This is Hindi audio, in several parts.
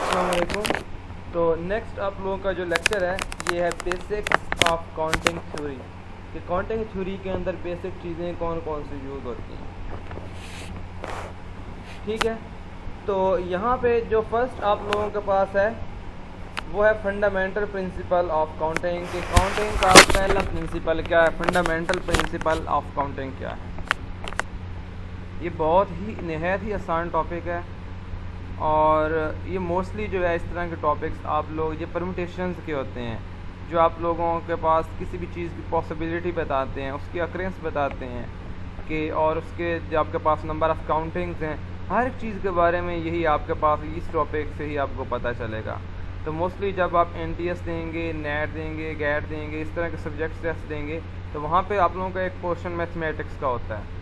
अस्सलाम वालेकुम। तो नेक्स्ट आप लोगों का जो लेक्चर है ये है बेसिक्स ऑफ काउंटिंग थ्योरी कि काउंटिंग थ्योरी के अंदर बेसिक चीज़ें कौन कौन सी यूज़ होती हैं। ठीक है, तो यहाँ पे जो फर्स्ट आप लोगों के पास है वो है फंडामेंटल प्रिंसिपल ऑफ काउंटिंग कि काउंटिंग का पहला प्रिंसिपल क्या है, फंडामेंटल प्रिंसिपल ऑफ काउंटिंग क्या है। ये बहुत ही नहायत ही आसान टॉपिक है और ये मोस्टली जो है इस तरह के टॉपिक्स आप लोग ये परम्यूटेशंस के होते हैं जो आप लोगों के पास किसी भी चीज़ की पॉसिबिलिटी बताते हैं, उसकी अक्रेंस बताते हैं कि और उसके जो आपके पास नंबर ऑफ़ काउंटिंग्स हैं, हर एक चीज़ के बारे में यही आपके पास इस टॉपिक से ही आपको पता चलेगा। तो मोस्टली जब आप NTS देंगे, नेट देंगे, गैट देंगे, इस तरह के सब्जेक्ट्स टेस्ट देंगे तो वहाँ पे आप लोगों का एक पोर्शन मैथमेटिक्स का होता है।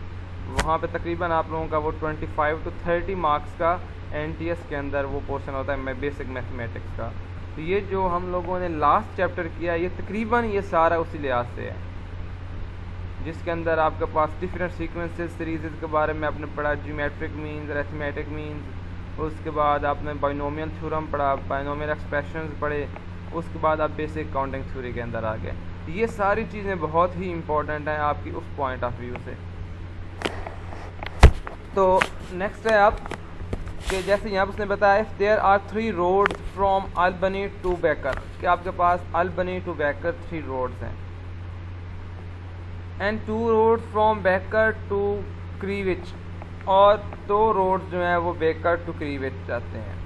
वहाँ पे तकरीबन आप लोगों का वो 25 to 30 मार्क्स का NTS के अंदर वो पोर्शन होता है बेसिक मैथमेटिक्स का। तो ये जो हम लोगों ने लास्ट चैप्टर किया ये तकरीबन ये सारा उसी लिहाज से है, जिसके अंदर आपके पास डिफरेंट सीक्वेंसेस सीरीज़ के बारे में आपने पढ़ा, ज्योमेट्रिक मीन्स, अरिथमेटिक मीन्स, उसके बाद आपने बाइनोमियल थ्योरम पढ़ा, बाइनोमियल एक्सप्रेशंस पढ़े, उसके बाद आप बेसिक काउंटिंग थ्योरी के अंदर आ गए। ये सारी चीज़ें बहुत ही इंपॉर्टेंट हैं आपकी उस पॉइंट ऑफ व्यू से। तो नेक्स्ट है आप कि जैसे यहाँ पर उसने बताया if there are 3 roads from Albany to Baker, कि आपके पास अल्बनी टू बेकर 3 रोड्स हैं, and 2 roads from Baker to Crevich, और 2 रोड्स जो हैं वो बेकर टू क्रीविच जाते हैं।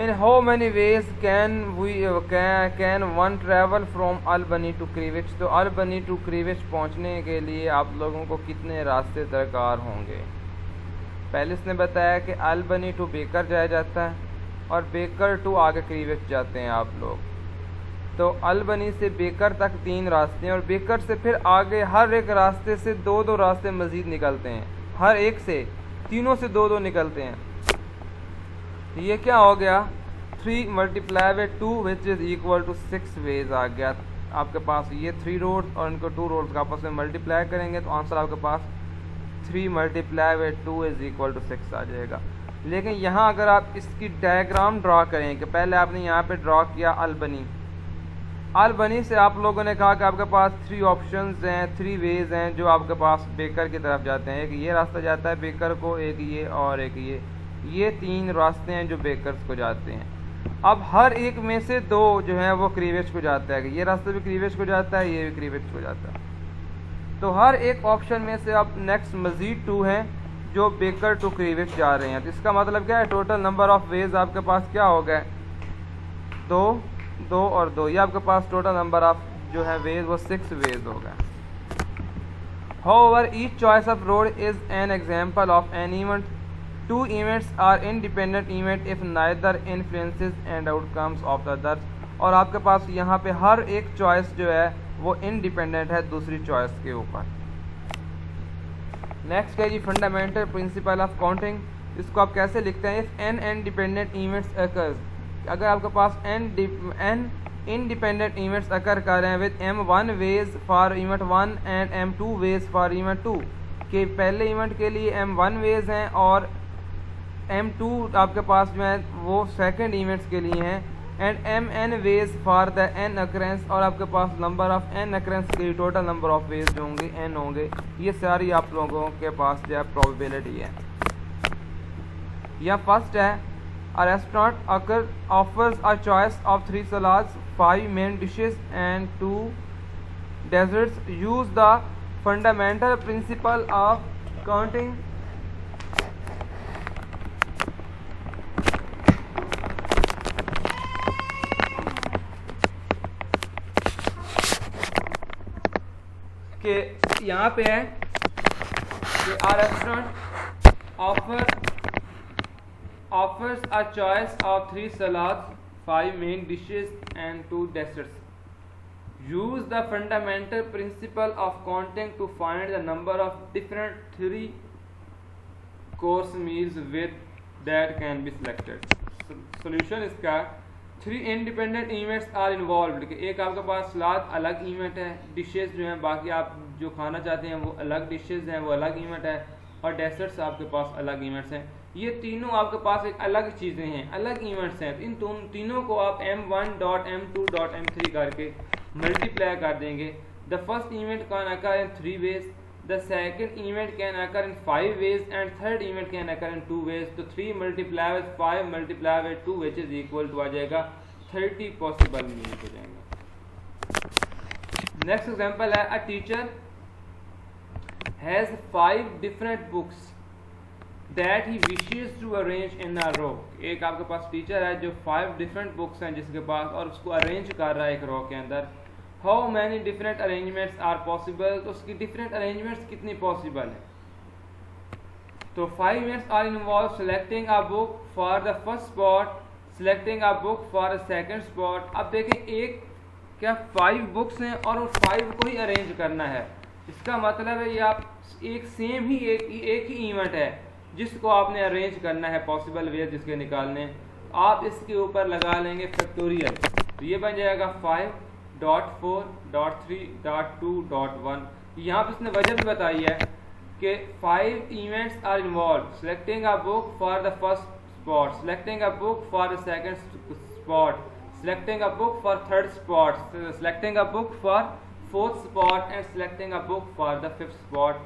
In how many ways can one travel from Albany to Crevich, तो अल्बनी टू क्रीविच पहुंचने के लिए आप लोगों को कितने रास्ते दरकार होंगे। पहले इसने बताया कि अल्बनी टू बेकर जाया जाता है और बेकर टू आगे क्रीविच जाते हैं आप लोग। तो अल्बनी से बेकर तक 3 रास्ते हैं और बेकर से फिर आगे हर एक रास्ते से 2-2 रास्ते मज़ीद निकलते हैं, हर एक से तीनों से 2-2 निकलते हैं। ये क्या हो गया, 3 × 2 which is equal to 6 ways आ गया आपके पास। ये 3 रोड्स और इनको 2 रोड्स का आपस में मल्टीप्लाई करेंगे तो आंसर आपके पास 3 × 2 इज़ इक्वल टू 6 आ जाएगा। लेकिन यहाँ अगर आप इसकी डायग्राम ड्रा करें कि पहले आपने यहाँ पे ड्रा किया अल्बनी से आप लोगों ने कहा कि आपके पास 3 ऑप्शंस हैं, 3 वेज हैं जो आपके पास बेकर की तरफ जाते हैं। एक ये रास्ता जाता है बेकर को, एक ये और एक ये 3 रास्ते हैं जो बेकर्स को जाते हैं। अब हर एक में से 2 जो हैं वो क्रीविच को जाता है, ये रास्ता भी क्रीविच को जाता है, ये भी क्रीविच को जाता है। तो हर एक ऑप्शन में से अब नेक्स्ट मज़ीद 2 हैं जो बेकर टू क्रीविच जा रहे हैं। तो इसका मतलब क्या है, टोटल नंबर ऑफ़ वेज आपके पास क्या हो गए, 2, 2 और 2, ये आपके पास टोटल नंबर ऑफ जो है वेज वो 6 वेज हो गए। However, each choice of road is an example of an event. 2 events are independent event if neither influences and outcomes of the other. और आपके पास यहाँ पे हर एक चॉइस जो है वो इंडिपेंडेंट है दूसरी चॉइस के ऊपर। नेक्स्ट है जी फंडामेंटल प्रिंसिपल ऑफ काउंटिंग। इसको आप कैसे लिखते हैं, if n independent events occurs, अगर आपके पास n इंडिपेंडेंट इवेंट्स अकर कर रहे हैं with m1 ways for event 1 and m2 ways for event 2, कि पहले इवेंट के लिए m1 वेज हैं और m2 आपके पास जो है वो सेकंड इवेंट्स के लिए हैं, and mn ways for the n occurrence, और आपके पास नंबर ऑफ n अकरेंस के टोटल नंबर ऑफ वेज जो होंगे n होंगे। ये सारी आप लोगों के पास जो है प्रोबेबिलिटी है। या फर्स्ट है a restaurant offers a choice of 3 salads, 5 main dishes and 2 desserts. Use the fundamental principle of counting. कि यहाँ पे है कि a restaurant offers a choice of 3 salads, 5 main dishes and 2 desserts. Use the fundamental principle of counting to find the number of different 3 course meals with that can be selected. Solution इसका 3 independent events are involved, कि एक आपके पास सलाद अलग इवेंट है, डिशेस जो हैं बाकी आप जो खाना चाहते हैं वो अलग डिशेस हैं, वो अलग इवेंट है, और डेजर्ट्स आपके पास अलग इवेंट्स हैं। ये तीनों आपके पास एक अलग चीज़ें हैं, अलग इवेंट्स हैं। इन तीनों को आप m1.m2.m3 करके मल्टीप्लाई कर देंगे। The first event can occur in 3 ways, the second event can occur in 5 ways, and third event can occur in 2 ways. तो 3 multiply with 5 multiply with 2 which is equal to आ जाएगा 30 possible means हो जाएगा। नेक्स्ट एग्जांपल है, a teacher has 5 different books that he wishes to arrange in a row। एक आपके पास टीचर है जो 5 different books हैं जिसके पास, और उसको अरेंज कर रहा है एक रो के अंदर। How many different arrangements are possible? तो उसकी different arrangements कितनी possible है? तो 5 minutes are involved selecting a book for the first spot, selecting a book for a second spot। अब देखें, एक क्या 5 बुक्स हैं और वो 5 को ही अरेंज करना है। इसका मतलब है ये आप एक सेम ही एक ही इवेंट है जिसको आपने अरेंज करना है पॉसिबल वे जिसके निकालने। आप इसके ऊपर लगा लेंगे फैक्टोरियल, तो ये बन जाएगा 5.4.3.2.1। यहाँ पे इसने वजह भी बताई है कि 5 events are involve, selecting a book for the first spot, selecting a book for the second spot, selecting a book for third spot, selecting a book for fourth spot and selecting a book for the fifth spot।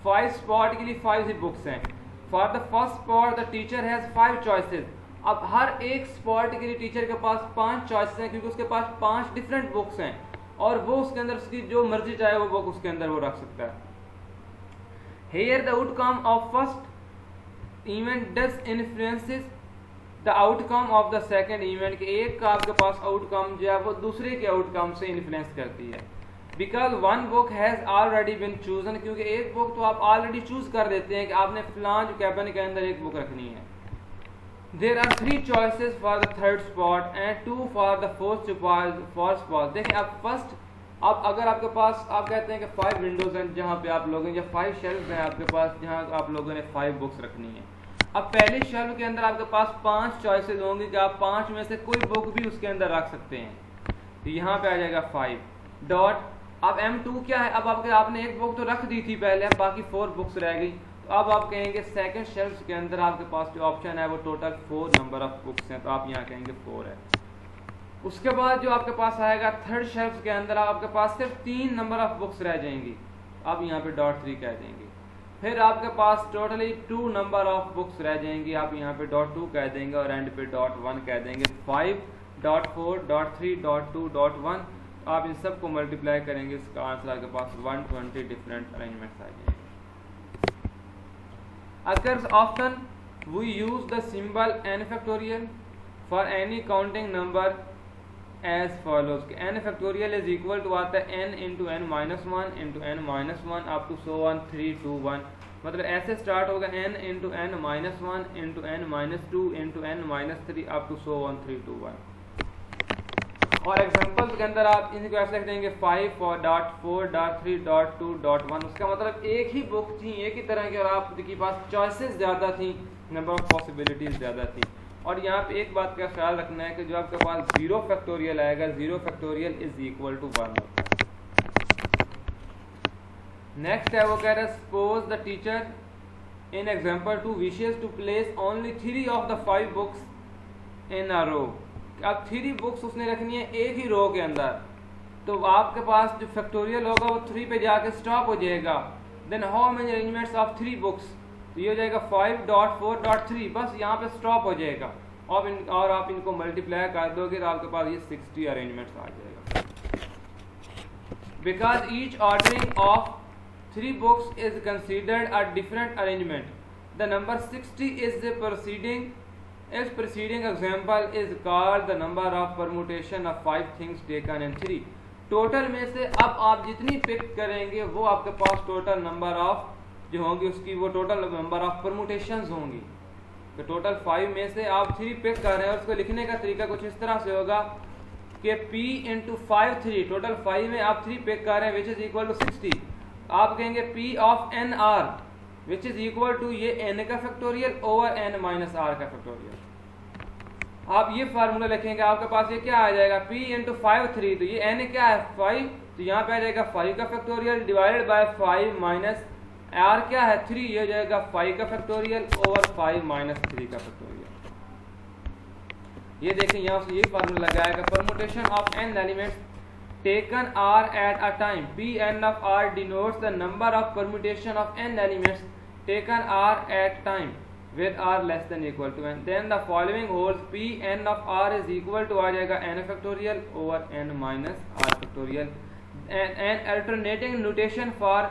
5 spot के लिए 5 ही books हैं। For the first spot the teacher has 5 choices। अब हर एक spot के लिए टीचर के पास 5 choices हैं क्योंकि उसके पास 5 different books हैं और वो उसके अंदर उसकी जो मर्जी चाहे वो book उसके अंदर वो रख सकता है। Here the outcome of first event does influences the outcome of the second event के एक का आपके पास आउटकम जो है वो दूसरे के आउटकम से इन्फ्लुएंस करती है। Because one book has already been chosen, क्योंकि एक बुक तो आप ऑलरेडी चूज कर देते हैं कि आपने फलां जो कैबिन के अंदर एक बुक रखनी है। There are 3 choices for the third spot and 2 for the fourth spot. देखें अब फर्स्ट, अब अगर आपके पास आप कहते हैं कि 5 विंडोज हैं जहाँ पे आप लोगों या 5 शेल्फ हैं आपके पास जहाँ आप लोगों ने 5 बुक्स रखनी है। अब पहले शेल्फ के अंदर आपके पास 5 चॉइसेस होंगी कि आप 5 में से कोई बुक भी उसके अंदर रख सकते हैं। तो यहाँ पे आ जाएगा 5 डॉट। अब M2 क्या है, अब आपने एक बुक तो रख दी थी पहले, अब बाकी 4 बुक्स रह गई। तो अब आप कहेंगे सेकंड शेल्फ के अंदर आपके पास जो ऑप्शन है वो टोटल 4 नंबर ऑफ बुक्स हैं, तो आप यहाँ कहेंगे 4 है। उसके बाद जो आपके पास आएगा थर्ड शेल्फ के अंदर आपके पास सिर्फ 3 नंबर ऑफ बुक्स रह जाएंगी, अब यहाँ पे .3 कह देंगे। फिर आपके पास टोटली 2 नंबर ऑफ बुक्स रह जाएंगी, आप यहाँ पे .2 कह देंगे और एंड पे .1 कह देंगे। 5, .4, .3, .2, .1 आप इन सब को मल्टीप्लाई करेंगे, इसका आंसर आपके पास 120 डिफरेंट अरेंजमेंट्स आ जाएंगे। occurs often we use the symbol n factorial for any counting number as follows। n factorial is equal to आता है n into n minus 1 into n minus 1 up to so on 3 2 1। मतलब ऐसे स्टार्ट होगा n into n minus 1 into n minus 2 into n minus 3 up to so on 3 2 1। और एग्जांपल्स के अंदर आप इनको ऐसे लिख देंगे 5.4.3.2.1। उसका मतलब एक ही बुक थी, एक ही तरह की, और आपके पास चॉइसेस ज़्यादा थी, नंबर ऑफ पॉसिबिलिटीज ज़्यादा थी। और यहाँ पे एक बात का ख्याल रखना है कि जो आपके पास 0 फैक्टोरियल आएगा, 0 फैक्टोरियल इज इक्वल टू 1 होता है। नेक्स्ट है वो कह रहा है suppose the teacher in example 2 wishes to place only 3 of the 5 books in a row. अब 3 बुक्स उसने रखनी है एक ही रो के अंदर, तो आपके पास जो फैक्टोरियल होगा वो 3 पे जाके स्टॉप हो जाएगा। Then how many arrangements of 3 books, तो ये हो जाएगा 5.4.3, बस यहाँ पे स्टॉप हो जाएगा। और आप इनको मल्टीप्लाई कर दोगे तो आपके पास ये 60 अरेंजमेंट्स आ जाएगा। Because each ordering of 3 books is considered a different arrangement, the number 60 is the preceding example is called the number of permutation of 5 things taken in 3। Total में से अब आप जितनी पिक करेंगे वो आपके पास टोटल नंबर ऑफ जो होंगी उसकी वो टोटल नंबर ऑफ परमुटेशंस होंगी। तो टोटल 5 में से आप 3 पिक कर रहे हैं और उसको लिखने का तरीका कुछ इस तरह से होगा कि p इंटू 5 3, टोटल 5 में आप 3 पिक कर रहे हैं विच इज इक्वल टू 60। आप कहेंगे p of n r which is equal to ये n का factorial over n minus r का फैक्टोरियल। आप ये फार्मूला लिखेंगे, आपके पास ये क्या आ जाएगा p इंटू 5 3, तो ये n क्या है 5, तो यहाँ पे आ जाएगा 5 का factorial divided by 5 minus r क्या है 3, ये हो जाएगा 5 का फैक्टोरियल ओवर 5 माइनस 3 का फैक्टोरियल। ये देखें यहाँ से ये फार्मूला लगाएगा permutation of n elements taken r at a time, Pn of r denotes the number of permutation of n elements taken r at time with r less than equal to n, then the following holds Pn of r is equal to आ जाएगा n factorial over n minus r factorial, and alternating notation for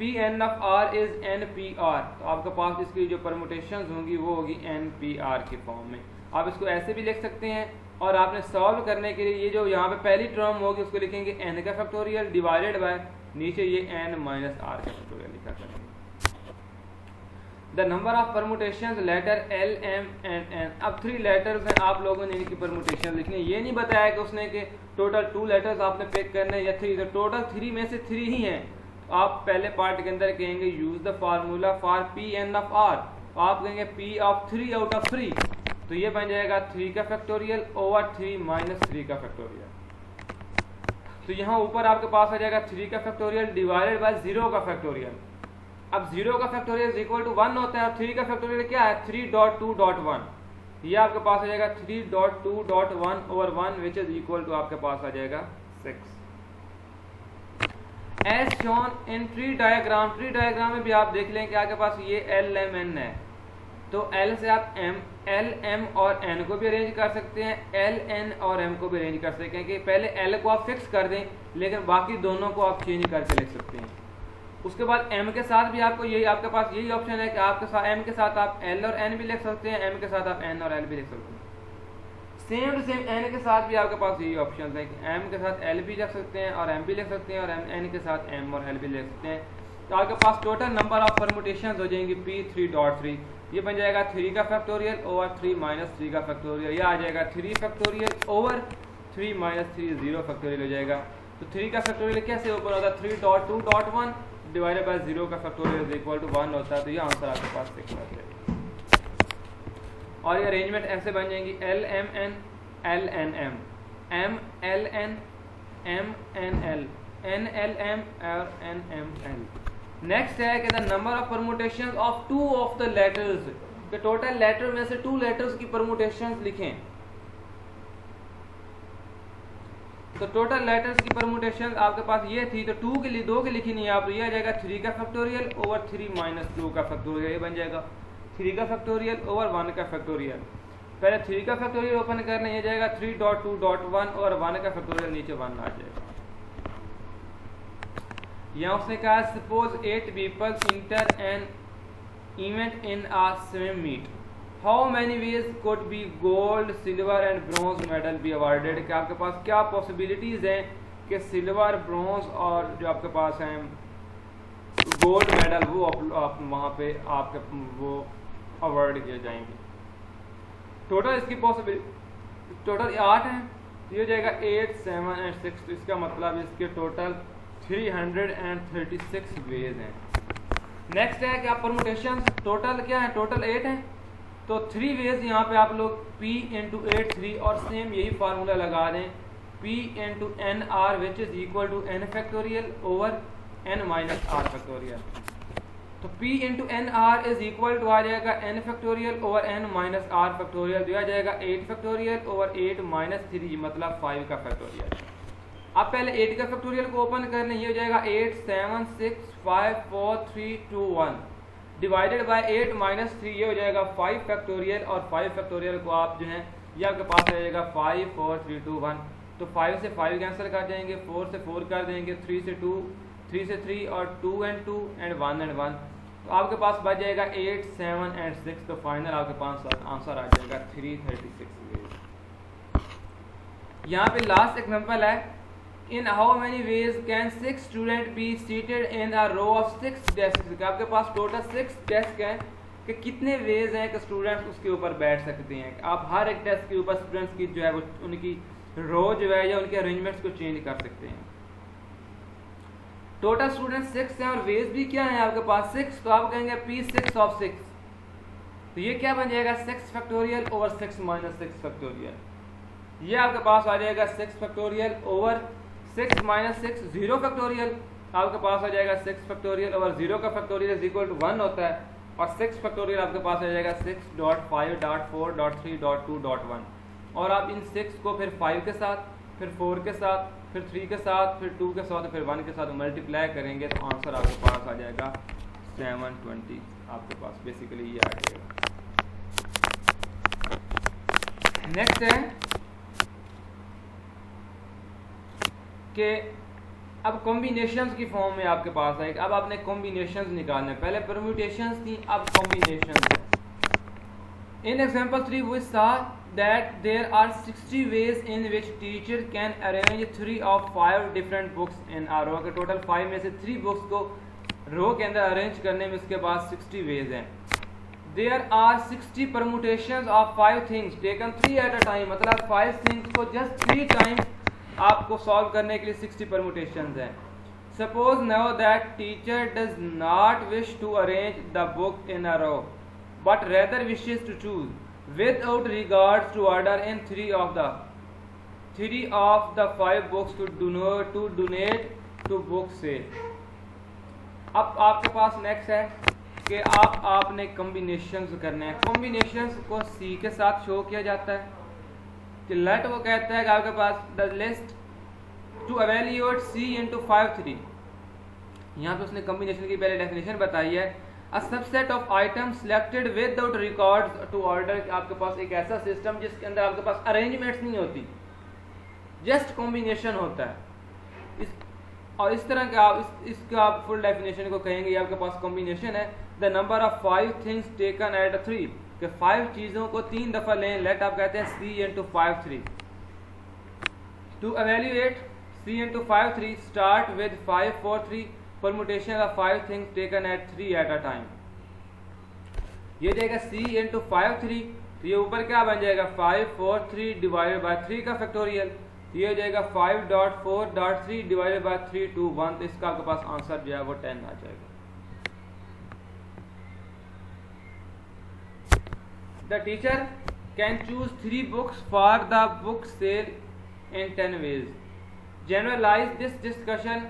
Pn of r is npr। तो आपके पास इसकी जो परमुटेशंस होंगी वो होगी npr के फॉर्म में। आप इसको ऐसे भी लिख सकते हैं, और आपने सॉल्व करने के लिए ये जो यहाँ पे पहली टर्म होगी उसको लिखेंगे n का फैक्टोरियल डिवाइडेड बाय नीचे ये n माइनस r का फैक्टोरियल लिखा करेंगे। The number of permutations letter l m एंड n। अब 3 लेटर्स हैं, आप लोगों ने इनकी परमुटेशन लिखनी है। ये नहीं बताया कि उसने कि टोटल 2 लेटर्स आपने पिक करने हैं या 3, तो टोटल 3 में से 3 ही हैं। तो आप पहले पार्ट के अंदर कहेंगे use the formula for Pn of r, तो आप कहेंगे P ऑफ 3 आउट ऑफ 3, तो ये बन जाएगा 3 का फैक्टोरियल ओवर 3 माइनस 3 का फैक्टोरियल। तो यहाँ ऊपर आपके पास आ जाएगा 3 का फैक्टोरियल डिवाइडेड बाय 0 का फैक्टोरियल। अब 0 का फैक्टोरियल इज इक्वल टू 1 होता है, और 3 का फैक्टोरियल क्या है 3.2.1, ये आपके पास आ जाएगा 3.2.1 over 1 which is equal to आपके पास आ जाएगा 6। As shown in tree diagram, tree diagram में भी आप देख लें कि आपके पास ये एल एम एन है, तो एल से आप एल एम और एन को भी अरेंज कर सकते हैं, एल एन और एम को भी अरेंज कर सकते हैं कि पहले एल को आप फिक्स कर दें, लेकिन बाकी दोनों को आप चेंज करके लिख सकते हैं। उसके बाद एम के साथ भी आपको यही, आपके पास यही ऑप्शन है कि आपके साथ एम के साथ आप एल और एन भी लिख सकते हैं, एम के साथ आप एन और एल भी लिख सकते हैं। सेम टू सेम एन के साथ भी आपके पास यही ऑप्शन है कि एम के साथ एल भी लिख सकते हैं और एम भी लिख सकते हैं, और एन के साथ एम और एल भी लिख सकते हैं। तो आपके पास टोटल नंबर ऑफ परमुटेशंस हो जाएंगी P3.3, ये बन जाएगा 3 का फैक्टोरियल ओवर 3 माइनस 3 का फैक्टोरियल, यह आ जाएगा 3 फैक्टोरियल ओवर 3 माइनस 3 0 फैक्टोरियल हो जाएगा। तो 3 का फैक्टोरियल कैसे ओपन होता है 3.2.1 डिवाइडेड बाय 0 का फैक्टोरियल इज इक्वल टू 1 होता है, तो ये आंसर आपके पास 6 आ जाएगा। और ये अरेंजमेंट ऐसे बन जाएंगी l m n l n m, m l n m n l, n l m और एन एम एल। नेक्स्ट है कि the number of permutations of 2 of the letters, कि टोटल लेटर में से 2 लेटर्स की परमुटेशंस लिखें। तो टोटल लेटर्स की परमुटेशंस आपके पास ये थी, तो 2 के लिए 2 की लिखी नहीं है आप, ये आ जाएगा 3 का फैक्टोरियल ओवर 3 माइनस 2 का फैक्टोरियल, ये बन जाएगा 3 का फैक्टोरियल ओवर 1 का फैक्टोरियल। पहले 3 का फैक्टोरियल ओपन करना, ये जाएगा 3.2.1 और 1 का फैक्टोरियल नीचे 1 आ जाएगा। यहाँ उसने कहा suppose 8 people enter an event in a swim meet, how many ways could be gold silver and bronze medal be awarded, कि आपके पास क्या पॉसिबिलिटीज हैं कि सिल्वर ब्रॉन्ज और जो आपके पास हैं गोल्ड मेडल वो आप वहाँ पे आपके वो अवार्ड किए जाएंगे। टोटल इसकी पॉसिबिलिटी टोटल 8 हैं, तो ये जाएगा 8 7 एंड 6, तो इसका मतलब इसके टोटल 336 वेज हैं। नेक्स्ट है कि आप परमुटेशन टोटल क्या है, टोटल 8 है, तो 3 वेज यहाँ पे आप लोग P इंटू 8 3 और सेम यही फार्मूला लगा दें P into N r which is equal to N factorial over N minus are factorial. तो P into N r is equal to आ जाएगा n factorial over N minus are factorial, दिया जाएगा 8 फैक्टोरियल ओवर 8 माइनस 3 मतलब 5 का फैक्टोरियल। आप पहले 8 का फैक्टोरियल को ओपन करने, ये हो जाएगा 8 7 6 5 4 3 2 1 डिवाइडेड बाय 8 माइनस 3, ये हो जाएगा 5 फैक्टोरियल, और 5 फैक्टोरियल को आप जो है ये आपके पास आ जाएगा 5 4 3 2 1, तो 5 से 5 कैंसिल कर जाएंगे, 4 से 4 कर देंगे, 3 से 2, 3 से 3 और 2 एंड 2 एंड 1 एंड 1, तो आपके पास बच जाएगा 8 7 एंड 6, तो फाइनल आपके पास आंसर आ जाएगा 336 वेज। यहाँ पे लास्ट एग्जांपल है in how many ways can 6 student be seated in a row of 6 desk, आपके पास टोटल 6 डेस्क हैं कि कितने वेज हैं कि स्टूडेंट्स उसके ऊपर बैठ सकते हैं। आप हर एक डेस्क के ऊपर स्टूडेंट्स की जो है वो उनकी रो जो है या उनके अरेंजमेंट्स को चेंज कर सकते हैं। टोटल स्टूडेंट 6 हैं और वेज भी क्या है आपके पास 6, तो आप कहेंगे P6 ऑफ 6, तो ये क्या बन जाएगा 6 फैक्टोरियल ओवर 6 माइनस 6 फैक्टोरियल, ये आपके पास आ जाएगा 6 फैक्टोरियल ओवर 6 माइनस 6 0 फैक्टोरियल, आपके पास आ जाएगा 6 फैक्टोरियल और 0 का फैक्टोरियल इज इक्वल टू 1 होता है, और 6 फैक्टोरियल आपके पास आ जाएगा 6.5.4.3.2.1। और आप इन 6 को फिर 5 के साथ, फिर 4 के साथ, फिर 3 के साथ, फिर 2 के साथ, फिर 1 के साथ मल्टीप्लाई करेंगे तो आंसर आपके पास आ जाएगा 720। आपके पास बेसिकली ये आ जाएगा। नेक्स्ट है कि अब कॉम्बिनेशंस की फॉर्म में आपके पास है। अब आपने कॉम्बिनेशंस निकालने, पहले परम्यूटेशंस थी, अब combinations. In example 3 we saw that there are 60 ways in which teacher can arrange 3 of 5 different books in a row। के टोटल 5 में से 3 बुक्स को रो के अंदर अरेंज करने में इसके पास 60 वेज हैं। There are 60 permutations of 5 things taken 3 at a time, मतलब 5 things को just 3 times आपको सॉल्व करने के लिए 60 permutations हैं। Suppose now that teacher does not wish to arrange the book in a row, but rather wishes to choose without regards to order in 3 of the 5 books to donate to book sale। अब आपके पास नेक्स्ट है कि आपने कॉम्बिनेशंस करने हैं। कॉम्बिनेशंस को सी के साथ शो किया जाता है कि लेट वो कहता है कि आपके पास the list to evaluate C into 5 3। यहाँ पे उसने कॉम्बिनेशन की पहले डेफिनेशन बताई है, a subset of item selected without records to order. आपके पास एक ऐसा सिस्टम जिसके अंदर आपके पास अरेंजमेंट्स नहीं होती, जस्ट कॉम्बिनेशन होता है। और इस तरह के आप इसका आप फुल डेफिनेशन को कहेंगे, ये आपके पास कॉम्बिनेशन है the number of 5 things taken at 3, कि 5 चीज़ों को 3 दफ़ा लें। लेट आप कहते हैं C into 5 3। To evaluate C into 5 3 start with 5 4 3 permutation of 5 things taken at 3 at a time. ये जाएगा सी इंटू 5 3, तो ये ऊपर क्या बन जाएगा 5 4 3 डिवाइडेड बाय 3 का फैक्टोरियल, ये हो जाएगा 5.4.3 डिवाइडेड बाय 3 2 1। तो इसका आपके पास आंसर जो है वो 10 आ जाएगा। The teacher can choose 3 books for the book sale in 10 ways। Generalize this discussion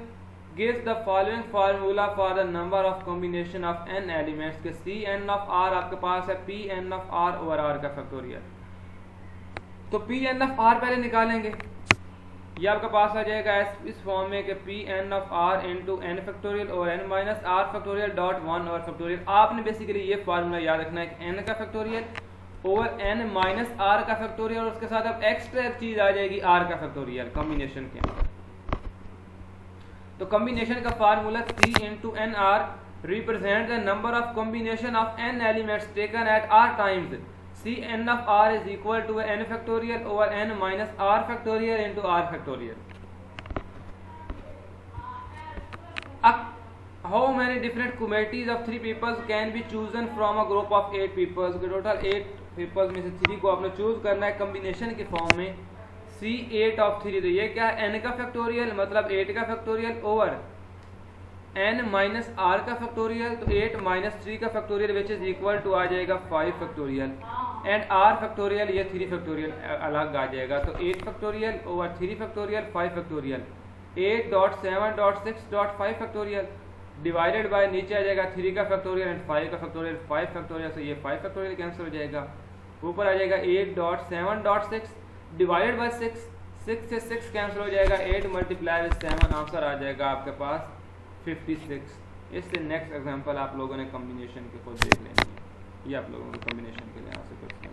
gives the following formula for the number of combination of n elements के c n of r आपके पास है p n of r over r का फैक्टोरियल। तो p n of r पहले निकालेंगे, ये आपके पास आ जाएगा इस फॉर्म में कि P n of r into n factorial और n minus are factorial dot 1 और फैक्टोरियल। आपने बेसिकली ये फार्मूला याद रखना है कि एन का फैक्टोरियल और एन माइनस आर का फैक्टोरियल, और उसके साथ अब एक्स्ट्रा एक चीज आ जाएगी आर का फैक्टोरियल कॉम्बिनेशन के अंदर। तो कॉम्बिनेशन का formula C into N R represent the number of combination of N elements taken at R times. C N of R is equal to N factorial over N minus are factorial into R factorial. How many different committees of 3 peoples can be chosen from a group of 8 peoples. Total 8 peoples में से 3 को आपने चूज करना है कॉम्बिनेशन के फॉर्म में। सी 8 ऑफ 3, तो ये क्या है एन का फैक्टोरियल मतलब 8 का factorial over N minus r का फैक्टोरियल, तो 8 माइनस 3 का factorial which is equal to आ जाएगा 5 फैक्टोरियल एंड आर फैक्टोरियल ये 3 फैक्टोरियल अलग आ जाएगा। तो 8 factorial over 3 factorial 5 factorial 8.7.6.5 factorial divided bye नीचे आ जाएगा 3 का फैक्टोरियल एंड 5 का फैक्टोरियल 5 फैक्टोरियल से ये 5 फैक्टोरियल कैंसिल हो जाएगा। ऊपर आ जाएगा 8.7.6 डिवाइडेड बाय 6 से 6 कैंसिल हो जाएगा, 8 मल्टीप्लाई विद 7 आंसर आ जाएगा आपके पास 56। इससे नेक्स्ट एग्जांपल आप लोगों ने कॉम्बिनेशन के खुद देख लेनी है, ये आप लोगों को कॉम्बिनेशन के लिए यहाँ से क्वेश्चन